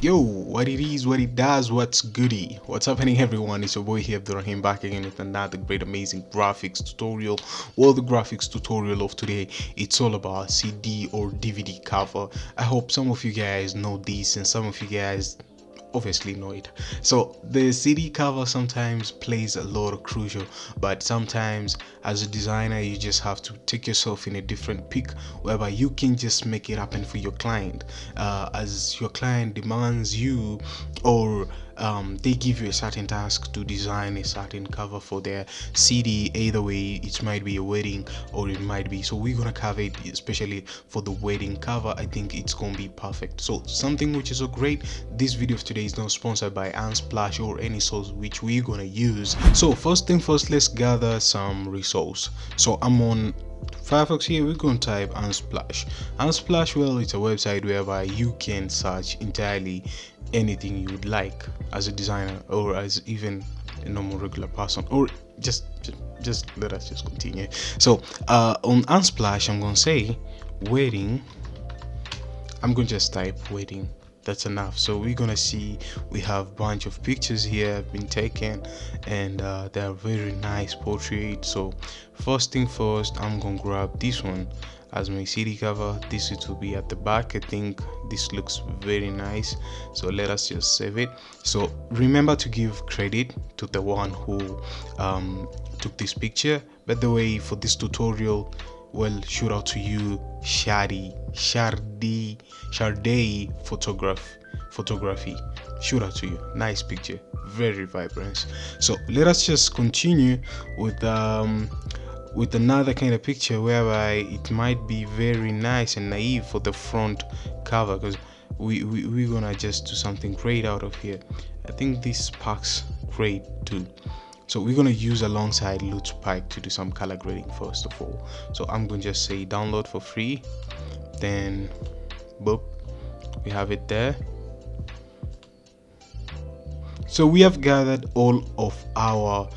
Yo, what it is, what it does, what's goody? What's happening, everyone? It's your boy here, Abdurrahim, back again with another great, amazing graphics tutorial. Well, the graphics tutorial of today, it's all about CD or DVD cover. I hope some of you guys know this and some of you guys obviously know it. So the CD cover sometimes plays a lot of crucial, but sometimes as a designer you just have to take yourself in a different peak whereby you can just make it happen for your client, as your client demands you, or they give you a certain task to design a certain cover for their CD. Either way, it might be a wedding or it might be, so we're gonna cover it especially for the wedding cover. I think it's gonna be perfect. So something which is so great, this video of today is not sponsored by Unsplash or any source which we're gonna use. So first thing first, let's gather some resource. So I'm on Firefox here. We're going to type Unsplash. Unsplash, well, it's a website whereby you can search entirely anything you would like as a designer or as even a normal regular person, or just let us just continue. So on Unsplash, I'm going to say wedding. I'm going to just type wedding. That's enough. So we're gonna see we have a bunch of pictures here have been taken, and they're very nice portrait. So first thing first, I'm gonna grab this one as my CD cover. This it will be at the back. I think this looks very nice, so let us just save it. So remember to give credit to the one who took this picture. By the way, for this tutorial, well, shout out to you, Shardey photography. Shout out to you. Nice picture, very vibrant. So let us just continue with another kind of picture whereby it might be very nice and naive for the front cover, because we're gonna just do something great out of here. I think this sparks great too. So we're going to use alongside Loot Spike to do some color grading first of all. So I'm going to just say download for free, then boop, we have it there. So we have gathered all of our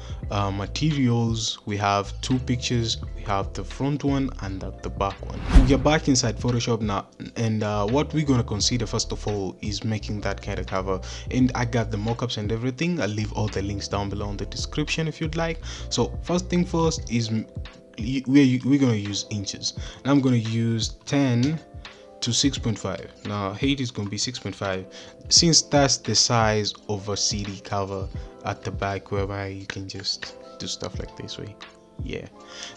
materials. We have two pictures. We have the front one and the back one. We are back inside Photoshop now, and what we're going to consider first of all is making that kind of cover. And I got the mockups and everything. I'll leave all the links down below in the description if you'd like. So first thing first is we're going to use inches, and I'm going to use 10 to 6.5. Now height is going to be 6.5, since that's the size of a CD cover at the back, whereby you can just do stuff like this way. Yeah,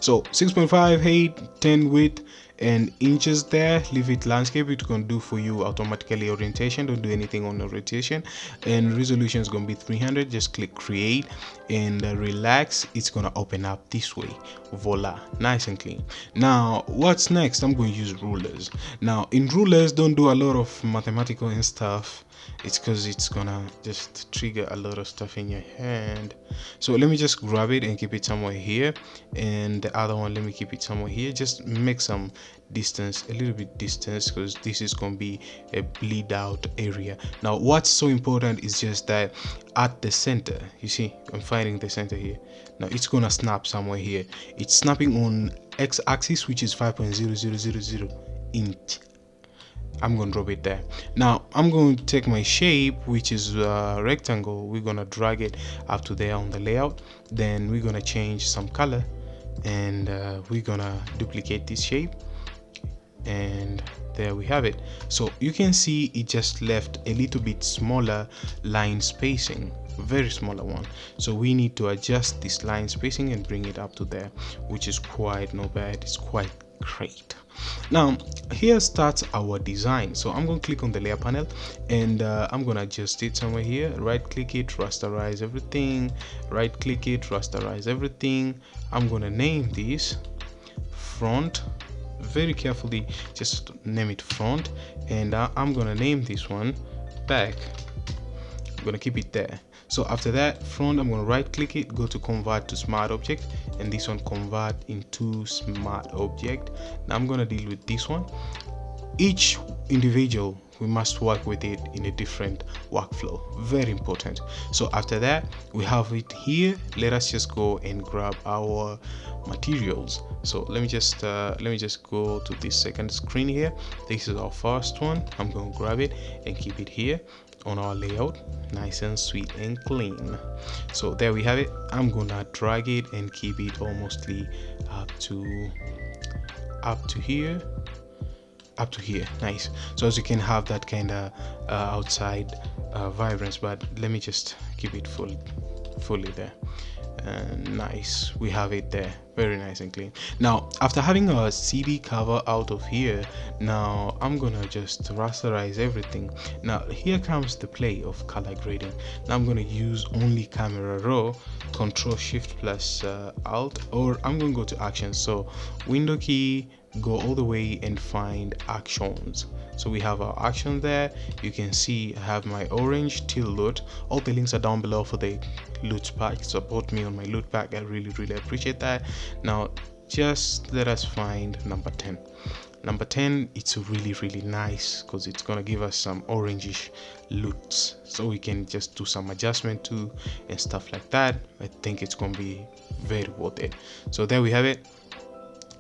so 6.5 height, 10 width, and inches there. Leave it landscape. It's gonna do for you automatically orientation. Don't do anything on the rotation. And resolution is gonna be 300. Just click create and relax. It's gonna open up this way. Voila, nice and clean. Now what's next? I'm going to use rulers. Now in rulers, don't do a lot of mathematical and stuff. It's because it's gonna just trigger a lot of stuff in your hand. So let me just grab it and keep it somewhere here, and the other one, let me keep it somewhere here. Just make some distance, a little bit distance, because this is going to be a bleed out area. Now what's so important is just that at the center, you see I'm finding the center here. Now it's gonna snap somewhere here. It's snapping on x-axis, which is 5.0000 inch. I'm gonna drop it there. Now I'm going to take my shape, which is a rectangle. We're gonna drag it up to there on the layout. Then we're gonna change some color, and we're gonna duplicate this shape, and there we have it. So you can see it just left a little bit smaller line spacing, very smaller one. So we need to adjust this line spacing and bring it up to there, which is quite not bad. It's quite great. Now here starts our design. So I'm going to click on the layer panel, and I'm going to adjust it somewhere here. Right click it, rasterize everything. Right click it, rasterize everything. I'm going to name this front. Very carefully, just name it front, and I'm going to name this one back. I'm going to keep it there. So after that, front, I'm going to right click it, go to convert to smart object, and this one convert into smart object. Now I'm going to deal with this one. Each individual, we must work with it in a different workflow. Very important. So after that, we have it here. Let us just go and grab our materials. So let me just go to this second screen here. This is our first one. I'm going to grab it and keep it here. on our layout, nice and sweet and clean. So there we have it. I'm gonna drag it and keep it almostly up to here, nice. So as you can have that kind of outside vibrance, but let me just keep it fully there. And nice, we have it there, very nice and clean. Now after having a CD cover out of here, now I'm gonna just rasterize everything. Now here comes the play of color grading. Now I'm gonna use only camera raw, Control Shift plus Alt, or I'm gonna go to actions. So window key, go all the way and find actions. So we have our action there. You can see I have my orange till loot. All the links are down below for the loot pack. Support me on my loot pack, I really appreciate that. Now just let us find number 10. Number 10, it's really nice because it's gonna give us some orangish loots, so we can just do some adjustment too and stuff like that. I think it's gonna be very worth it. So there we have it.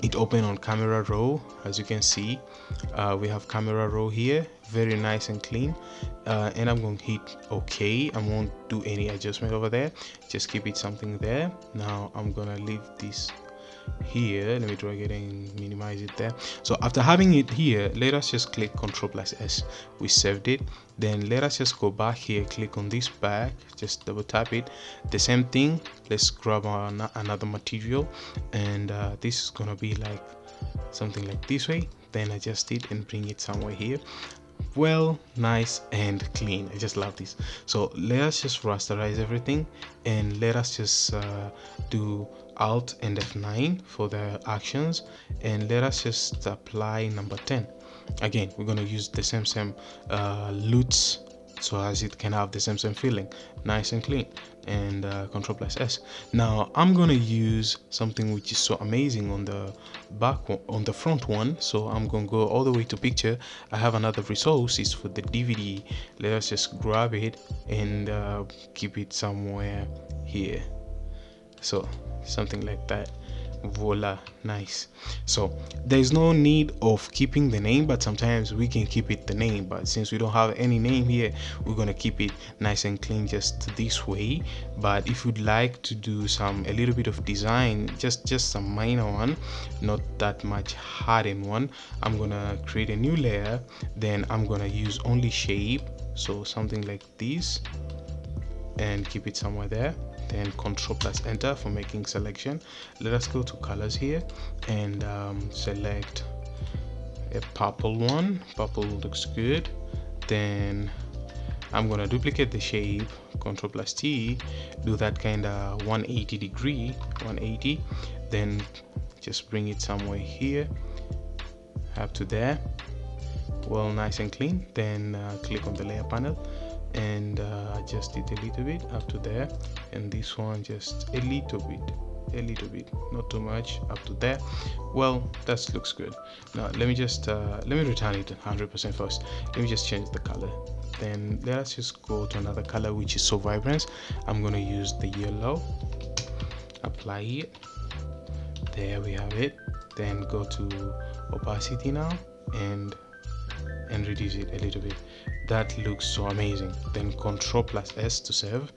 It opened on camera raw. As you can see, we have camera raw here, very nice and clean. And I'm going to hit OK. I won't do any adjustment over there, just keep it something there. Now I'm gonna leave this here. Let me drag it and minimize it there. So after having it here, let us just click Ctrl plus S. We saved it. Then let us just go back here, click on this back, just double tap it. The same thing, let's grab another material, and this is gonna be like something like this way. Then adjust it and bring it somewhere here. Well, nice and clean. I just love this. So let us just rasterize everything, and let us just do Alt and F9 for the actions, and let us just apply number 10. Again, we're going to use the same loots, so as it can have the same feeling, nice and clean. And Control plus S. Now I'm gonna use something which is so amazing on the back one, on the front one. So I'm gonna go all the way to picture. I have another resource, it's for the DVD. Let us just grab it and keep it somewhere here. So something like that. Voila, nice. So there's no need of keeping the name, but sometimes we can keep it the name. But since we don't have any name here, we're gonna keep it nice and clean just this way. But if you'd like to do a little bit of design, just some minor one, not that much hardened one, I'm gonna create a new layer. Then I'm gonna use only shape, so something like this, and keep it somewhere there. Then Control plus Enter for making selection. Let us go to colors here and select a purple one. Purple looks good. Then I'm gonna duplicate the shape, Control plus T, do that kind of 180. Then just bring it somewhere here, up to there. Well, nice and clean. Then click on the layer panel and adjust it a little bit up to there, and this one just a little bit, not too much, up to there. Well, that looks good. Now let me just let me return it 100% first. Let me just change the color. Then let us just go to another color which is so vibrant. I'm gonna use the yellow, apply it, there we have it. Then go to opacity now and reduce it a little bit. That looks so amazing. Then Control plus S to save.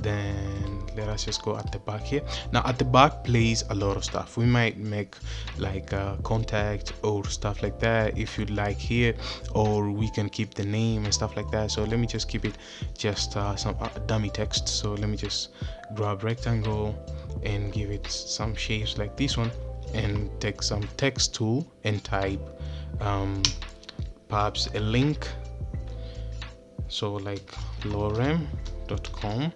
Then let us just go at the back here. Now at the back plays a lot of stuff. We might make like contact or stuff like that if you'd like here, or we can keep the name and stuff like that. So let me just keep it just some dummy text. So let me just grab rectangle and give it some shapes like this one, and take some text tool and type perhaps a link, so like lorem.com.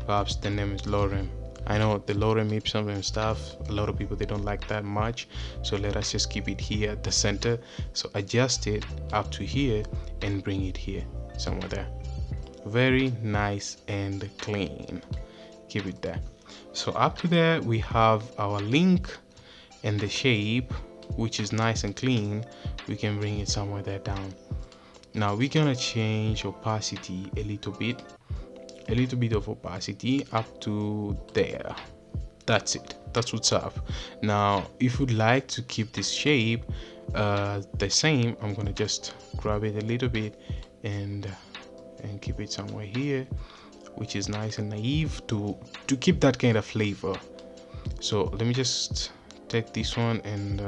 Perhaps the name is lorem. I know the lorem ipsum and stuff, a lot of people, they don't like that much, so let us just keep it here at the center. So adjust it up to here and bring it here somewhere there. Very nice and clean. Keep it there. So up to there we have our link and the shape, which is nice and clean. We can bring it somewhere there down. Now we're gonna change opacity a little bit of opacity up to there. That's it, that's what's up. Now if you'd like to keep this shape the same, I'm gonna just grab it a little bit and and keep it somewhere here, which is nice and naive to keep that kind of flavor. So let me just take this one and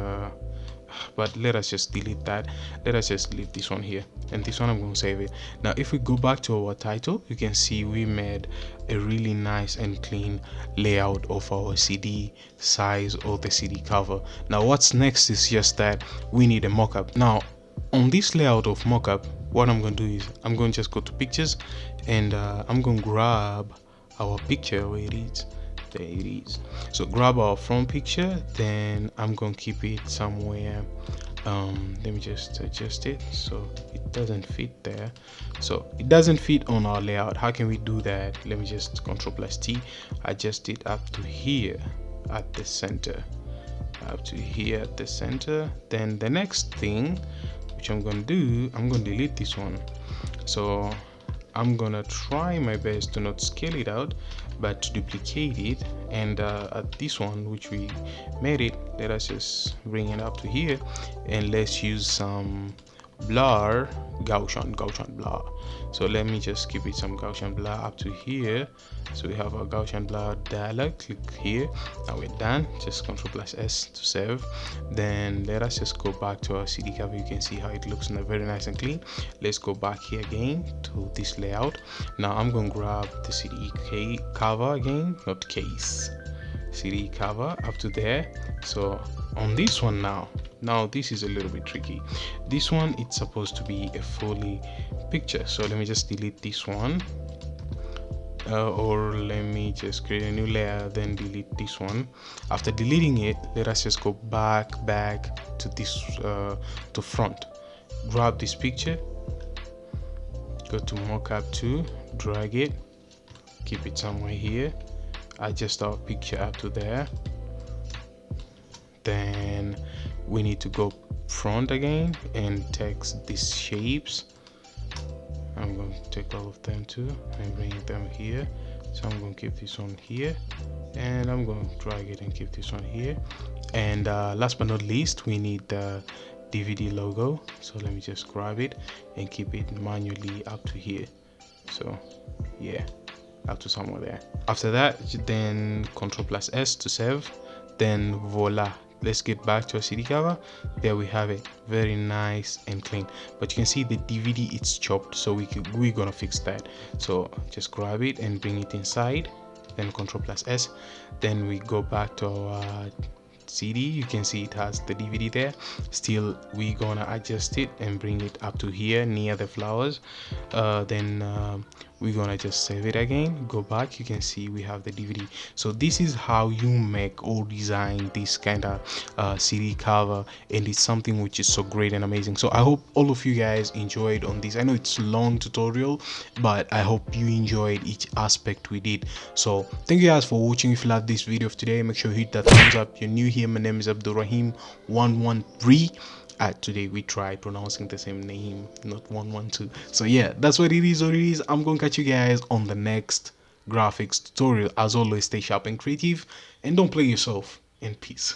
but let us just delete that. Let us just leave this one here, and this one I'm going to save it. Now if we go back to our title, you can see we made a really nice and clean layout of our CD size or the CD cover. Now what's next is just that we need a mockup. Now on this layout of mockup, what I'm going to do is I'm going to just go to pictures, and I'm going to grab our picture where it is. There it is. So grab our front picture, then I'm gonna keep it somewhere. Let me just adjust it so it doesn't fit there. So it doesn't fit on our layout. How can we do that? Let me just Ctrl+T, adjust it up to here at the center, up to here at the center. Then the next thing which I'm gonna do, I'm gonna delete this one. So I'm gonna try my best to not scale it out, but to duplicate it, and at this one which we made it, let us just bring it up to here, and let's use some blur, Gaussian blur. So let me just give it some Gaussian blur up to here. So we have our Gaussian blur dialog. Click here. Now we're done. Just Ctrl+S to save. Then let us just go back to our CD cover. You can see how it looks very nice and clean. Let's go back here again to this layout. Now I'm going to grab the CD cover again, not case, CD cover up to there. So on this one now this is a little bit tricky. This one, it's supposed to be a fully picture, so let me just delete this one, or let me just create a new layer, then delete this one. After deleting it, let us just go back to this to front. Grab this picture, go to mockup 2, drag it, keep it somewhere here, adjust our picture up to there. Then we need to go front again and text these shapes. I'm going to take all of them too and bring them here. So I'm going to keep this one here, and I'm going to drag it and keep this one here. And last but not least, we need the DVD logo. So let me just grab it and keep it manually up to here. So yeah, up to somewhere there. After that, then Ctrl+S to save. Then voila, let's get back to our CD cover. There we have it, very nice and clean. But you can see the DVD, it's chopped, so we're gonna fix that. So just grab it and bring it inside, then Ctrl+S. Then we go back to our CD. You can see it has the DVD there. Still, we're gonna adjust it and bring it up to here near the flowers. Then we're gonna just save it again, go back. You can see we have the DVD. So this is how you make or design this kind of CD cover, and it's something which is so great and amazing. So I hope all of you guys enjoyed on this. I know it's a long tutorial, but I hope you enjoyed each aspect we did. So thank you guys for watching. If you loved this video of today, make sure you hit that thumbs up. You're new here, my name is Abdurrahim 113. Today we tried pronouncing the same name, not 112. So yeah, that's what it is. I'm gonna catch you guys on the next graphics tutorial. As always, stay sharp and creative, and don't play yourself. And peace.